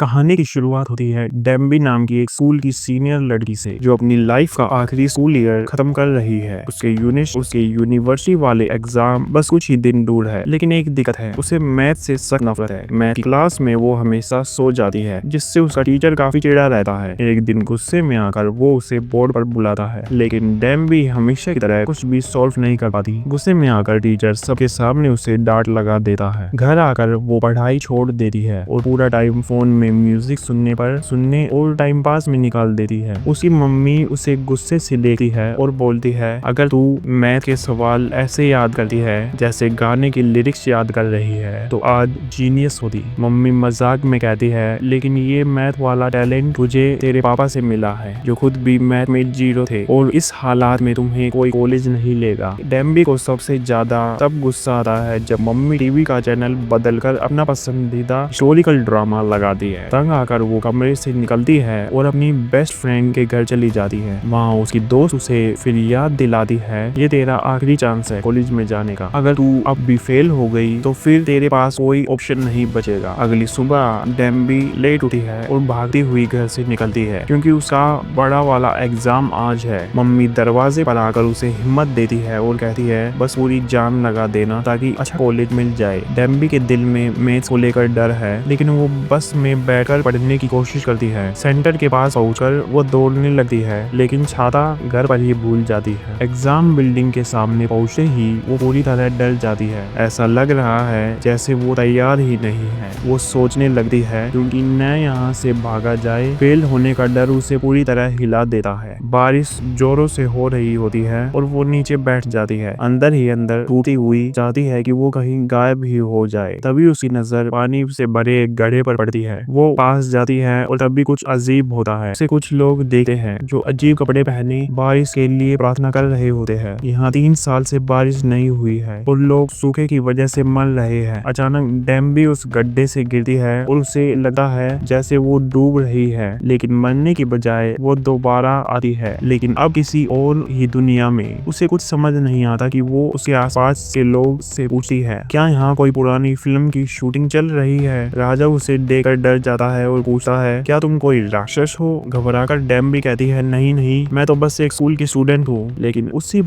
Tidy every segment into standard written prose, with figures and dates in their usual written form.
कहानी की शुरुआत होती है डेम्बी नाम की एक स्कूल की सीनियर लड़की से जो अपनी लाइफ का आखिरी स्कूल ईयर खत्म कर रही है। उसके यूनिवर्सिटी वाले एग्जाम बस कुछ ही दिन दूर है, लेकिन एक दिक्कत है, उसे मैथ से सख्त नफरत है। मैथ की क्लास में वो हमेशा सो जाती है, जिससे उसका टीचर काफी चिढ़ा रहता है। एक दिन गुस्से में आकर वो उसे बोर्ड पर बुलाता है, लेकिन डेम्बी हमेशा की तरह कुछ भी सॉल्व नहीं कर पाती। गुस्से में आकर टीचर सबके सामने उसे डांट लगा देता है। घर आकर वो पढ़ाई छोड़ देती है और पूरा टाइम फोन में म्यूजिक सुनने और टाइम पास में निकाल देती है। उसकी मम्मी उसे गुस्से से देखती है और बोलती है, अगर तू मैथ के सवाल ऐसे याद करती है जैसे गाने की लिरिक्स याद कर रही है तो आज जीनियस होती। मम्मी मजाक में कहती है, लेकिन ये मैथ वाला टैलेंट तुझे तेरे पापा से मिला है, जो खुद भी मैथ में 0 थे, और इस हालात में तुम्हें कोई कॉलेज नहीं लेगा। डेम्बी को सबसे ज्यादा तब गुस्सा आता है जब मम्मी टीवी का चैनल बदलकर अपना पसंदीदा हिस्टोरिकल ड्रामा लगाती है। तंग आकर वो कमरे से निकलती है और अपनी बेस्ट फ्रेंड के घर चली जाती है। वहाँ उसकी दोस्त उसे फिर याद दिलाती है, ये तेरा आखिरी चांस है कॉलेज में जाने का। अगर तू अब भी फेल हो गई तो फिर तेरे पास कोई ऑप्शन नहीं बचेगा। अगली सुबह डेम्बी लेट उठी है और भागती हुई घर से निकलती है, क्योंकि उसका बड़ा वाला एग्जाम आज है। मम्मी दरवाजे पर आकर उसे हिम्मत देती है और कहती है, बस पूरी जान लगा देना ताकि अच्छा कॉलेज मिल जाए। डेम्बी के दिल में मैथ्स को लेकर डर है, लेकिन वो बस में बैठकर पढ़ने की कोशिश करती है। सेंटर के पास पहुंचकर वो दौड़ने लगती है, लेकिन छाता घर पर ही भूल जाती है। एग्जाम बिल्डिंग के सामने पहुंचते ही वो पूरी तरह डर जाती है। ऐसा लग रहा है जैसे वो तैयार ही नहीं है। वो सोचने लगती है, क्योंकि न यहाँ से भागा जाए, फेल होने का डर उसे पूरी तरह हिला देता है। बारिश जोरों से हो रही होती है और वो नीचे बैठ जाती है, अंदर ही अंदर टूटी हुई चाहती है कि वो कहीं गायब ही हो जाए। तभी उसकी नजर पानी से भरे एक गड्ढे पर पड़ती है। वो पास जाती है और तभी कुछ अजीब होता है। उसे कुछ लोग देखते हैं जो अजीब कपड़े पहने बारिश के लिए प्रार्थना कर रहे होते हैं। यहाँ 3 साल से बारिश नहीं हुई है और लोग सूखे की वजह से मर रहे हैं। अचानक डेम्बी उस गड्ढे से गिरती है और उसे लगता है जैसे वो डूब रही है, लेकिन मरने की बजाय वो दोबारा आती है, लेकिन अब किसी और ही दुनिया में। उसे कुछ समझ नहीं आता कि वो उसके आसपास के लोग से पूछती है, क्या यहाँ कोई पुरानी फिल्म की शूटिंग चल रही है। राजा उसे देखकर डर जाता है और पूछता है, क्या तुम कोई राक्षस हो। घबराकर डेम्बी कहती है, नहीं नहीं, मैं तो बस एक स्कूल की स्टूडेंट हूँ। लेकिन उसकी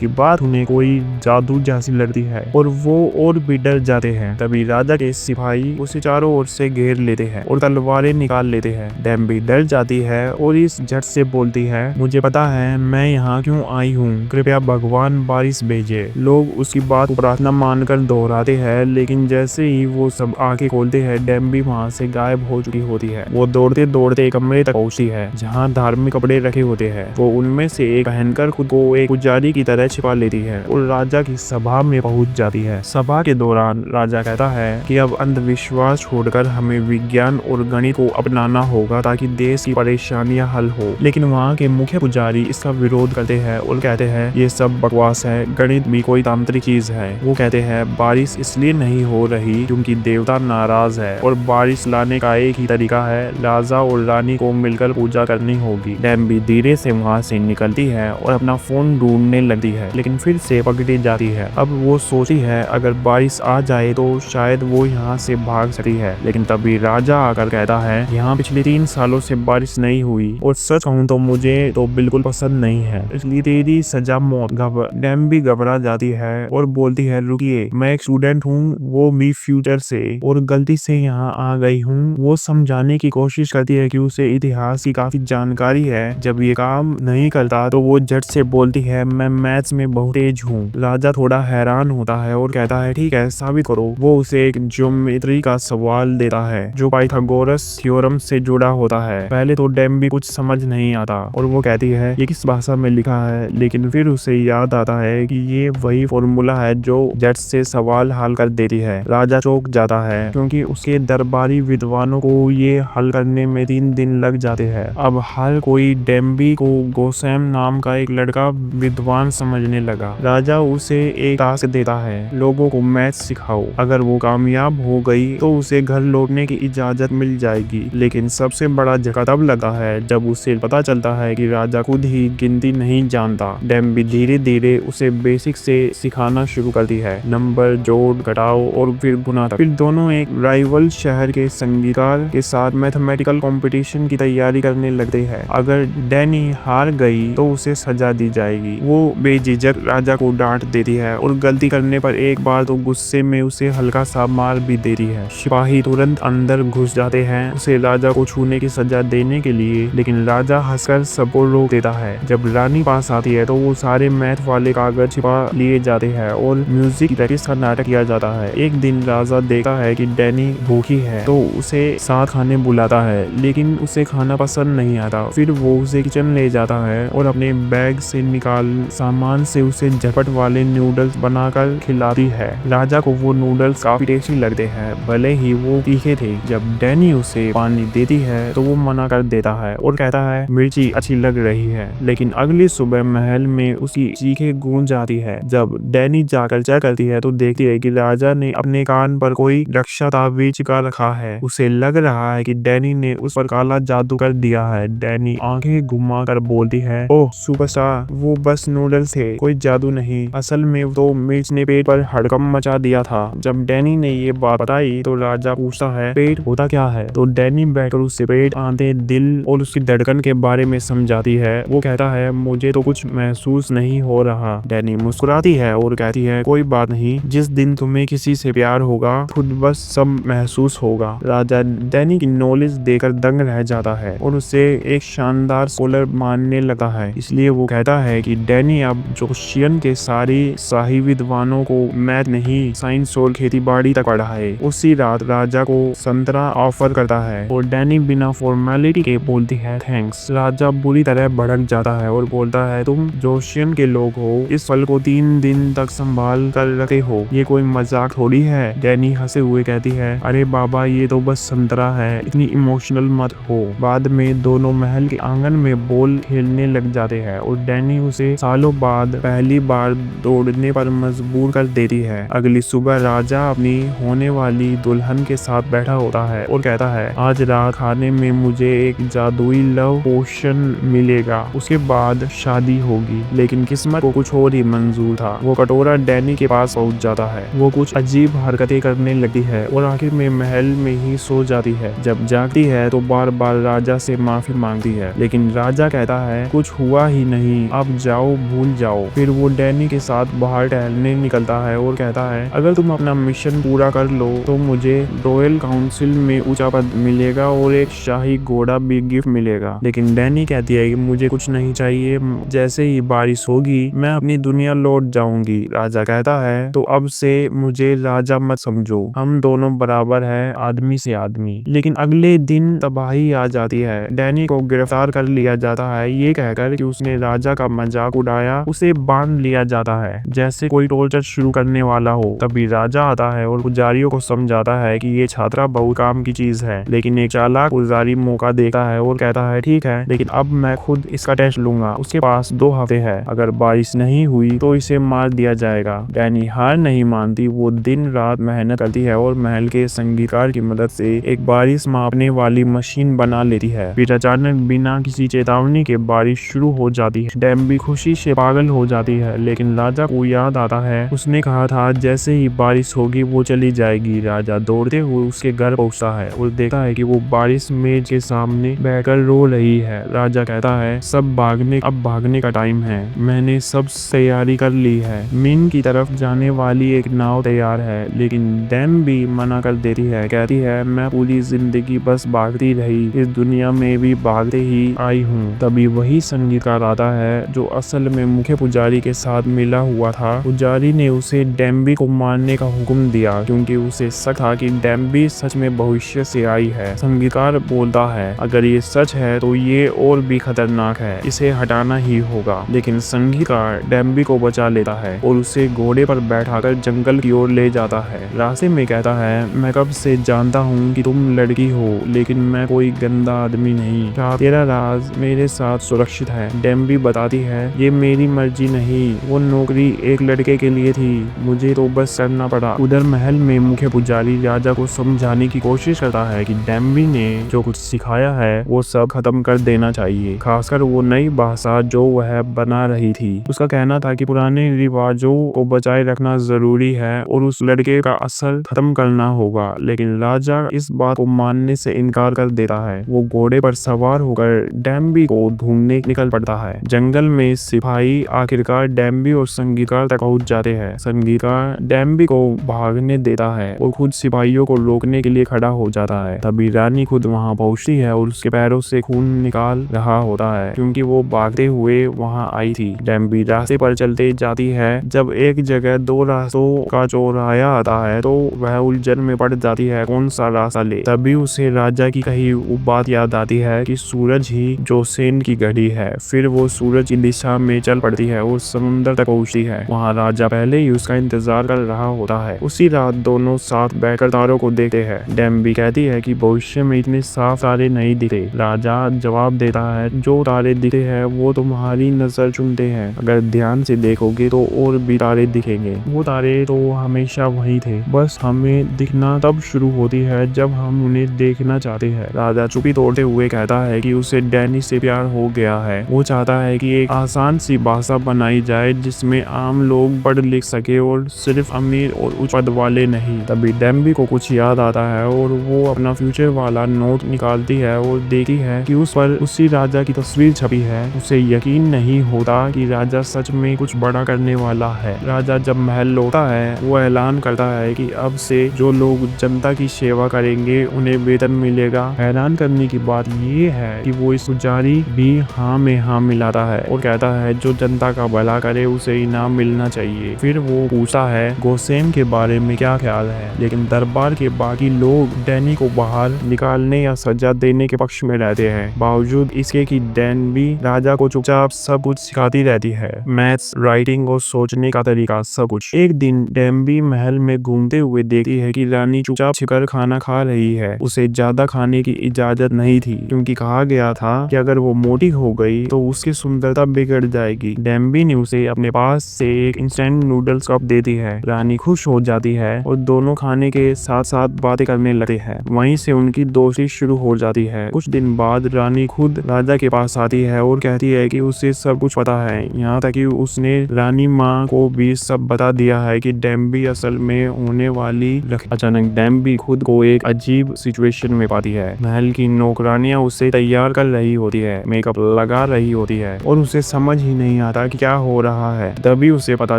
बात उन्हें कोई जादू जैसी लगती है और वो और भी डर जाते हैं। तभी राजा के सिपाही उसे चारों ओर से घेर लेते हैं और तलवारें निकाल लेते हैं। डेम्बी डर जाती है और इस झट से बोलती है, मुझे पता है मैं यहाँ क्यों आई हूँ, कृपया भगवान बारिश भेजे। लोग उसकी बात को प्रार्थना मानकर दोहराते हैं, लेकिन जैसे ही वो सब आंखें खोलते हैं, डेम्बी वहाँ से गायब हो चुकी होती है। वो दौड़ते दौड़ते कमरे तक पहुंचती है जहाँ धार्मिक कपड़े रखे होते हैं। वो उनमें से एक पहनकर खुद को एक पुजारी की तरह छिपा लेती है और राजा की सभा में पहुंच जाती है। सभा के दौरान राजा कहता है कि अब अंधविश्वास छोड़कर हमें विज्ञान और गणित को अपनाना होगा ताकि देश की परेशानियां हल हो। लेकिन वहाँ के मुख्य पुजारी इसका विरोध करते हैं और कहते हैं, ये सब बकवास है, गणित भी कोई तांत्रिक चीज है। वो कहते हैं, बारिश इसलिए नहीं हो रही क्योंकि देवता नाराज है और बारिश लाने का एक ही तरीका है, राजा और रानी को मिलकर पूजा करनी होगी। डेम्बी धीरे से वहाँ से निकलती है और अपना फोन ढूंढने लगती है, लेकिन फिर से पकड़ी जाती है। अब वो सोचती है, अगर बारिश आ जाए तो शायद वो यहाँ से भाग सकती है, लेकिन तभी राजा आकर कहता है, यहाँ पिछले 3 सालों से बारिश नहीं हुई और सच कहूँ तो मुझे तो बिल्कुल पसंद नहीं है, इसलिए तेरी सजा मौत। डेम्बी घबरा जाती है और बोलती है, रुकिए, मैं एक स्टूडेंट हूँ, वो भी फ्यूचर से, और गलती से यहाँ आ गई हूँ। वो समझाने की कोशिश करती है कि उसे इतिहास की काफी जानकारी है। जब ये काम नहीं करता तो वो झट से बोलती है, मैं मैथ्स में बहुत तेज हूँ। राजा थोड़ा हैरान होता है और कहता है, ठीक है, साबित करो। वो उसे एक ज्योमेट्री का सवाल देता है जो पाइथागोरस थ्योरम से जुड़ा होता है। पहले तो डेम्बी कुछ समझ नहीं आता और वो कहती है, ये किस भाषा में लिखा है, लेकिन फिर उसे याद आता है कि ये वही फॉर्मूला है जो झट से सवाल हल कर देती है। राजा चौंक जाता है क्योंकि उसके दरबारी विद्वानों को ये हल करने में 3 दिन लग जाते हैं। अब हर कोई डेम्बी को गोसैम नाम का एक लड़का विद्वान समझने लगा। राजा उसे एक टास्क देता है, लोगों को मैथ सिखाओ। अगर वो कामयाब हो गई तो उसे घर लौटने की इजाजत मिल जाएगी। लेकिन सबसे बड़ा झटका तब लगा है जब उसे पता चलता है कि राजा खुद ही गिनती नहीं जानता। डेम्बी धीरे धीरे उसे बेसिक से सिखाना शुरू करती है, नंबर, जोड़, घटाओ और फिर गुना तक। फिर दोनों एक राइवल शहर के संगीतकार के साथ मैथमेटिकल कंपटीशन की तैयारी करने लगते हैं। अगर डैनी हार गई तो उसे सजा दी जाएगी। वो बेझिझक राजा को डांट देती है और गलती करने पर एक बार तो गुस्से में उसे हल्का सा मार भी देती है। सिपाही तुरंत अंदर घुस जाते हैं उसे राजा को छूने की सजा देने के लिए, लेकिन राजा हंसकर सबको रोक देता है। जब रानी पास आती है तो वो सारे मैथ वाले कागज छिपा लिए जाते हैं और म्यूजिक प्रैक्टिस का नाटक किया जाता है। एक दिन राजा देखता है कि डैनी भूखी है तो उसे साथ खाने बुलाता है, लेकिन उसे खाना पसंद नहीं आता। फिर वो उसे किचन ले जाता है और अपने बैग से निकाल सामान से उसे झटपट वाले नूडल्स बनाकर खिलाती है। राजा को वो नूडल्स काफी टेस्टी लगते हैं, भले ही वो तीखे थे। जब डैनी उसे पानी देती है तो वो मना कर देता है और कहता है मिर्ची अच्छी लग रही है। लेकिन अगली सुबह महल में उसकी चीखें गूंज जाती है। जब डैनी जाकर चेक करती है तो देखती है कि राजा ने अपने कान पर कोई रक्षा ताबीज चिपका रखा है। उसे लग रहा है कि डैनी ने उस पर काला जादू कर दिया है। डैनी आंखें घुमा कर बोलती है, ओह सुपरस्टार, वो बस नूडल्स थे, कोई जादू नहीं। असल में तो मिर्च ने पेट पर हड़कंप मचा दिया था। जब डैनी ने ये बात बताई तो राजा पूछता है पेट होता क्या है। तो डैनी बैठकर उससे पेट, आंतें, दिल और उसकी धड़कन के बारे में समझाती है। वो कहता है मुझे तो कुछ महसूस नहीं हो रहा। डैनी मुस्कुराती है और कहती है कोई बात नहीं, जिस दिन तुम्हें किसी से प्यार होगा खुद बस सब महसूस होगा। राजा डैनी की नॉलेज देकर दंग रह जाता है और उसे एक शानदार स्कॉलर मानने लगता है। इसलिए वो कहता है कि डैनी अब जोशियन के सारी शाही विद्वानों को मैथ नहीं साइंस और खेती बाड़ी तक पढ़ाए। उसी रात राजा को संतरा ऑफर करता है और डैनी बिना फॉर्मेलिटी के बोलती है थैंक्स। राजा बुरी तरह भड़क जाता है और बोलता है तुम जोशियन के लोग हो, इस फल को 3 दिन तक संभाल कर रखे हो, ये कोई मजाक थोड़ी है। डैनी हंसे हुए कहती है अरे बाबा ये तो बस संतरा है, इतनी इमोशनल मत हो। बाद में दोनों महल के आंगन में बॉल खेलने लग जाते हैं और डैनी उसे सालों बाद पहली बार दौड़ने पर मजबूर कर देती है। अगली सुबह राजा अपनी होने वाली दुल्हन के साथ बैठा होता है और कहता है आज रात खाने में मुझे एक जादुई लव पोशन मिलेगा, उसके बाद शादी होगी। लेकिन किस्मत को कुछ और ही मंजूर था। वो कटोरा डैनी के पास पहुंच जाता है। वो कुछ अजीब हरकतें करने लगती है और आखिर में महल में ही सो जाती है। जब जागती है तो बार बार राजा से माफी मांगती है, लेकिन राजा कहता है कुछ हुआ ही नहीं, अब जाओ भूल जाओ। फिर वो डैनी के साथ बाहर टहलने निकलता है और कहता है अगर तुम अपना मिशन पूरा कर लो तो मुझे रॉयल काउंसिल में ऊंचा पद मिलेगा और एक शाही घोड़ा भी गिफ्ट मिलेगा। लेकिन डैनी कहती है कि मुझे कुछ नहीं चाहिए, जैसे ही बारिश होगी मैं अपनी दुनिया लौट जाऊंगी। राजा कहता है तो अब से मुझे राजा मत समझो, हम दोनों बराबर है, आदमी से आदमी। लेकिन अगले दिन तबाही आ जाती है। डैनी को गिरफ्तार कर लिया जाता है ये कहकर कि उसने राजा का मजाक उड़ाया। उसे बांध लिया जाता है जैसे कोई टॉर्चर शुरू करने वाला हो। तभी राजा आता है और पुजारियों को समझाता है कि ये छात्रा बहुत काम की चीज है। लेकिन एक चालाक पुजारी मौका देता है और कहता है ठीक है, लेकिन अब मैं खुद इसका टेस्ट लूंगा। उसके पास 2 हफ्ते है, अगर बारिश नहीं हुई तो इसे मार दिया जाएगा। डैनी हार नहीं मानती, वो दिन रात मेहनत करती है और महल के संगीतकार की मदद से एक बारिश मापने वाली मशीन बना लेती है। फिर अचानक बिना किसी चेतावनी के बारिश शुरू हो जाती है। डैम्बी खुशी से पागल हो जाती है, लेकिन राजा को याद आता है उसने कहा था जैसे ही बारिश होगी वो चली जाएगी। राजा दौड़ते हुए उसके घर पहुंचता है और देखता है कि वो बारिश मेज के सामने बैठकर रो रही है। राजा कहता है अब भागने का टाइम है, मैंने सब तैयारी कर ली है, मीन की तरफ जाने वाली एक नाव तैयार है। लेकिन डैम्बी मना कर देती है, कहती है मैं पूरी जिंदगी बस भागती रही, इस दुनिया में भी भागते ही आई हूँ। तभी वही संगीतकार आता है जो असल में मुख्य पुजारी के साथ मिला हुआ था। पुजारी ने उसे डैम्बी को मारने का हुक्म दिया क्योंकि उसे शक था कि डैम्बी सच में भविष्य से आई है। संगीतकार बोलता है अगर ये सच है तो ये और भी खतरनाक है, इसे हटाना ही होगा। लेकिन संगीतकार डैम्बी को बचा लेता है और उसे घोड़े पर बैठाकर जंगल की ओर ले जाता है। रास्ते में कहता है मैं कब से जानता हूँ कि तुम लड़की हो, लेकिन मैं कोई गंदा आदमी नहीं, तेरा राज मेरे साथ सुरक्षित है। डैम्बी बताती है ये मेरी मर्जी नहीं, वो नौकरी एक लड़के के लिए थी, मुझे तो बस करना पड़ा। उधर महल में मुख्य पुजारी राजा को समझाने की कोशिश करता है कि डैम्बी ने जो कुछ सिखाया है वो सब खत्म कर देना चाहिए, खासकर वो नई भाषा जो वह बना रही थी। उसका कहना था कि पुराने रिवाजों को बचाए रखना जरूरी है और उस लड़के का असर खत्म करना होगा। लेकिन राजा राजा इस बात को मानने से इनकार कर देता है। वो घोड़े पर सवार होकर डैम्बी को ढूंढने निकल पड़ता है। जंगल में सिपाही आखिरकार डैम्बी और संगीतकार तक पहुंच जाते हैं। संगीतकार डैम्बी को भागने देता है और खुद सिपाहियों को रोकने के लिए खड़ा हो जाता है। तभी रानी खुद वहां पहुंचती है और उसके पैरों से खून निकाल रहा होता है क्योंकि वो भागते हुए वहां आई थी। डैम्बी रास्ते पर चलते जाती है। जब एक जगह दो रास्तों का चौराहा आता है तो वह उलझन में पड़ जाती है कौन सा रास्ता ले। तभी उसे राजा की कही बात याद आती है कि सूरज ही जोसेन की घड़ी है। फिर वो सूरज की दिशा में चल पड़ती है और समुद्र तक पहुंचती है। वहाँ राजा पहले ही उसका इंतजार कर रहा होता है। उसी रात दोनों साथ बैठकर तारों को देखते हैं। डैम्बी कहती है कि भविष्य में इतने साफ तारे नहीं दिखते। राजा जवाब देता है जो तारे दिखते हैं वो तुम्हारी नजर चुनते हैं। अगर ध्यान से देखोगे तो और भी तारे दिखेंगे। वो तारे तो हमेशा वही थे, बस हमें दिखना तब शुरू होती है जब हम उन्हें देखना चाहते हैं। राजा चुप्पी तोड़ते हुए कहता है कि उसे डैनी से प्यार हो गया है। वो चाहता है कि एक आसान सी भाषा बनाई जाए जिसमें आम लोग पढ़ लिख सके और सिर्फ अमीर और उच्च पद वाले नहीं। तभी डैम्बी को कुछ याद आता है और वो अपना फ्यूचर वाला नोट निकालती है और देखती है कि उस पर उसी राजा की तस्वीर छपी है। उसे यकीन नहीं होता कि राजा सच में कुछ बड़ा करने वाला है। राजा जब महल लौटता है वो ऐलान करता है कि अब से जो लोग जनता की सेवा करेंगे उन्हें वेतन मिलेगा। हैरान करने की बात ये है कि वो इस पुजारी भी हाँ में हाँ मिलाता है और कहता है जो जनता का भला करे उसे इनाम मिलना चाहिए। फिर वो पूछता है गोसेम के बारे में क्या ख्याल है, लेकिन दरबार के बाकी लोग डैनी को बाहर निकालने या सजा देने के पक्ष में रहते हैं। बावजूद इसके कि डैम्बी राजा को चुपचाप सब कुछ सिखाती रहती है, मैथ्स, राइटिंग और सोचने का तरीका, सब कुछ। एक दिन डैम्बी महल में घूमते हुए देखती है कि रानी चुपचाप छिपकर खाना खा रही है। उसे ज्यादा खाने की इजाजत नहीं थी क्योंकि कहा गया था कि अगर वो मोटी हो गई तो उसकी सुंदरता बिगड़ जाएगी। डैम्बी ने उसे अपने पास से एक इंस्टेंट नूडल्स कप देती है। रानी खुश हो जाती है और दोनों खाने के साथ साथ बातें करने लगते हैं। वहीं से उनकी दोस्ती शुरू हो जाती है। कुछ दिन बाद रानी खुद राजा के पास आती है और कहती है कि उसे सब कुछ पता है, यहाँ तक कि उसने रानी माँ को भी सब बता दिया है कि डैम्बी असल में होने वाली। अचानक डैम्बी खुद को एक अजीब सिचुएशन में पाती है। महल की नौकरानियां उसे तैयार कर रही होती है, मेकअप लगा रही होती है और उसे समझ ही नहीं आता कि क्या हो रहा है। तभी उसे पता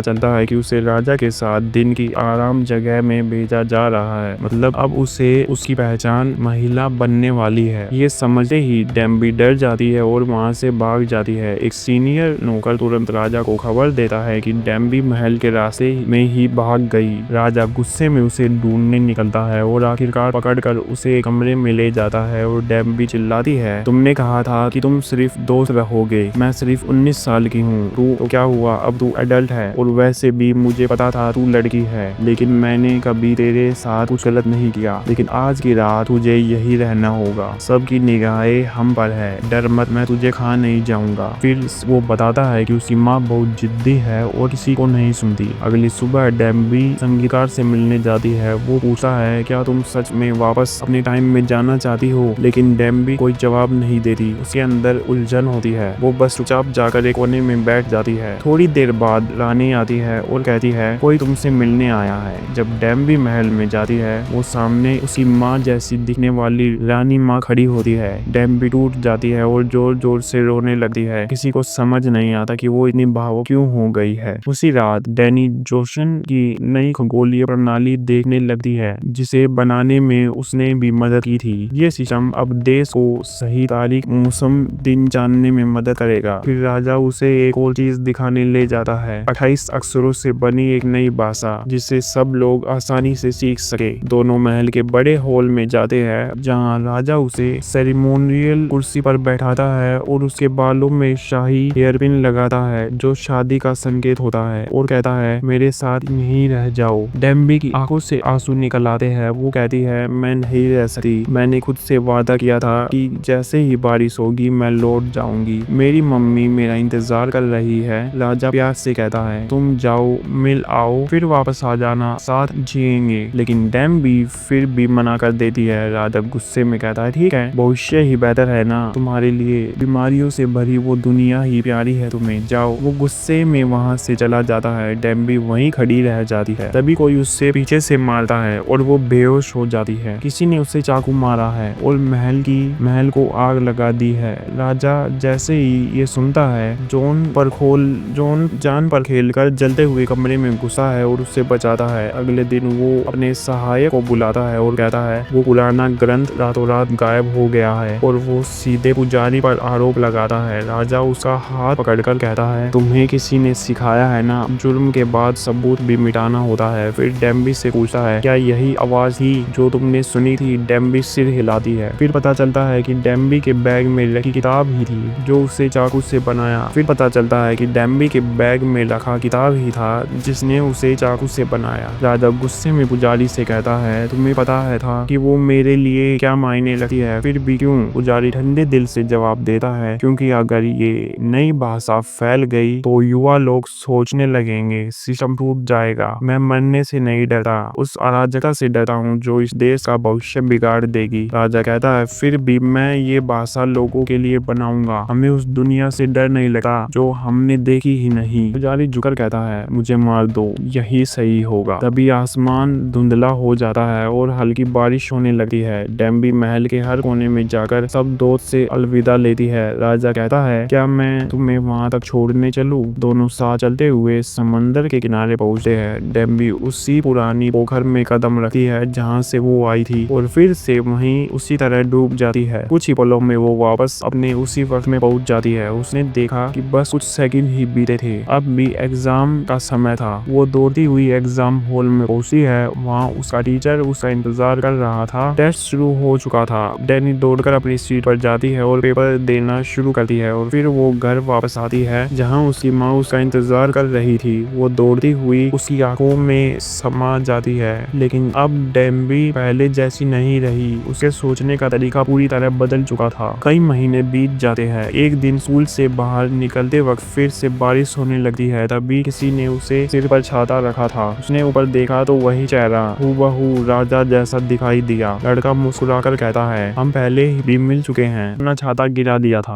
चलता है कि उसे राजा के साथ दिन की आराम जगह में भेजा जा रहा है। मतलब अब उसे उसकी पहचान महिला बनने वाली है। ये समझते ही डैम्बी डर जाती है और वहाँ से भाग जाती है। एक सीनियर नौकर तुरंत राजा को खबर देता है कि डैम्बी महल के रास्ते में ही भाग गई। राजा गुस्से में उसे ढूंढने निकलता है और आखिरकार पकड़कर उसे कमरे में ले जाता है और डैम्बी चिल्लाती है तुमने कहा था कि तुम सिर्फ दोस्त रहोगे, मैं सिर्फ 19 साल की हूँ, तू तो क्या हुआ, अब तू एडल्ट है और वैसे भी मुझे पता था तू लड़की है, लेकिन मैंने कभी तेरे साथ कुछ गलत नहीं किया, लेकिन आज की रात तुझे यही रहना होगा, सबकी निगाहें हम पर है, डर मत, मैं तुझे खा नहीं जाऊंगा। फिर वो बताता है कि उसकी माँ बहुत जिद्दी है और किसी को नहीं सुनती। अगली सुबह डैम्बी संगीतकार से मिलने जाती है। वो पूछता है क्या तुम सच में वापस अपने टाइम में जाना चाहती हो, लेकिन डैम्बी कोई जवाब नहीं देती। उसके अंदर उलझन होती है। वो बस चुपचाप जाकर एक कोने में बैठ जाती है। थोड़ी देर बाद रानी आती है और कहती है कोई तुमसे मिलने आया है। जब डैम्बी महल में जाती है वो सामने उसकी माँ जैसी दिखने वाली रानी माँ खड़ी होती है। डैम्बी टूट जाती है और जोर जोर से रोने लगती है। किसी को समझ नहीं आता कि वो इतनी भावुक क्यों हो गई है। उसी रात डैनी जोशन की नई खगोलीय प्रणाली देखने लगती है जिसे बनाने में उसने भी मदद की थी। ये सिस्टम अब देश को सही तारीख, मौसम, दिन जानने में मदद करेगा। फिर राजा उसे एक और चीज दिखाने ले जाता है, 28 अक्षरों से बनी एक नई भाषा जिसे सब लोग आसानी से सीख सके। दोनों महल के बड़े हॉल में जाते हैं जहाँ राजा उसे सेरेमोनियल कुर्सी पर बैठाता है और उसके बालों में शाही हेयरपिन लगाता है जो शादी का संकेत होता है और कहता है मेरे साथ यहीं रह जाओ। डैम्बी की आंखों से आंसू निकल आते हैं। वो कहती है मैं नहीं रह सकती, मैंने खुद से वादा किया था कि जैसे ही बारिश होगी मैं लौट जाऊंगी, मेरी मम्मी मेरा इंतजार कर रही है। राजा प्यार से कहता है तुम जाओ, मिल आओ, फिर वापस आ जाना, साथ जिएंगे। लेकिन डैम्बी फिर भी मना कर देती है। राजा गुस्से में कहता है ठीक है, भविष्य ही बेहतर है ना तुम्हारे लिए, बीमारियों से भरी वो दुनिया ही प्यारी है तुम्हें, जाओ। वो गुस्से में वहाँ से चला जाता है। डैम्बी वहीं खड़ी रह जाती है। तभी कोई उससे पीछे से मारता है और वो बेहोश हो हो जाती है। किसी ने उसे चाकू मारा है और महल को आग लगा दी है। राजा जैसे ही ये सुनता है जॉन जान पर खेलकर जलते हुए कमरे में घुसा है और उससे बचाता है। अगले दिन वो अपने सहायक को बुलाता है और कहता है वो पुराना ग्रंथ रातों रात गायब हो गया है और वो सीधे पुजारी पर आरोप लगाता है। राजा उसका हाथ पकड़कर कहता है तुम्हें किसी ने सिखाया है ना, जुर्म के बाद सबूत भी मिटाना होता है। फिर डेम्बी से पूछता है क्या यही आवाज थी जो तुमने सुनी थी? डेम्बी सिर हिलाती है। फिर पता चलता है कि डेम्बी के बैग में रखी किताब ही थी जो उसे चाकू से बनाया। फिर पता चलता है कि डेम्बी के बैग में रखा किताब ही था जिसने उसे चाकू से बनाया। राजा गुस्से में पुजारी से कहता है तुम्हें पता है था कि वो मेरे लिए क्या मायने रखती है, फिर भी क्यों? पुजारी ठंडे दिल से जवाब देता है क्योंकि अगर ये नई भाषा फैल गई तो युवा लोग सोचने लगेंगे सिस्टम टूट जाएगा। मैं मरने से नहीं डरता, उस अराजकता से डरता हूँ जो इस देश का भविष्य बिगाड़ देगी। राजा कहता है फिर भी मैं ये भाषा लोगों के लिए बनाऊंगा, हमें उस दुनिया से डर नहीं लगता जो हमने देखी ही नहीं। पुजारी झुककर कहता है मुझे मार दो, यही सही होगा। तभी आसमान धुंधला हो जाता है और हल्की बारिश होने लगती है। डेम्बी महल के हर कोने में जाकर सब दोस्त से अलविदा लेती है। राजा कहता है क्या मैं तुम्हें वहां तक छोड़ने चलूं? दोनों साथ चलते हुए समंदर के किनारे पहुंचते हैं। डेम्बी उसी पुरानी पोखर में कदम रखती है जहां से वो आई थी और फिर से वहीं उसी तरह डूब जाती है। कुछ ही पलों में वो वापस अपने उसी वक्त में पहुंच जाती है। उसने देखा कि बस कुछ सेकंड ही बीते थे, अब भी एग्जाम का समय था। वो दौड़ती हुई एग्जाम हॉल में पहुंचती है। वहाँ उसका टीचर उसका इंतजार कर रहा था। टेस्ट शुरू हो चुका था। डैनी दौड़कर अपनी सीट पर जाती है और पेपर देना शुरू करती है और फिर वो घर वापस आती है जहाँ उसकी माँ उसका इंतजार कर रही थी। वो दौड़ती हुई उसकी आंखों में समा जाती है, लेकिन अब डेम्बी पहले जैसी नहीं रही। उसके सोचने का तरीका पूरी तरह बदल चुका था। कई महीने बीत जाते हैं। एक दिन स्कूल से बाहर निकलते वक्त फिर से बारिश होने लगती है। तभी किसी ने उसे सिर पर छाता रखा था। उसने ऊपर देखा तो वही चेहरा हूबहू राजा जैसा दिखाई दिया। लड़का मुस्कुराकर कहता है हम पहले ही भी मिल चुके हैं, अपना छाता गिरा दिया था।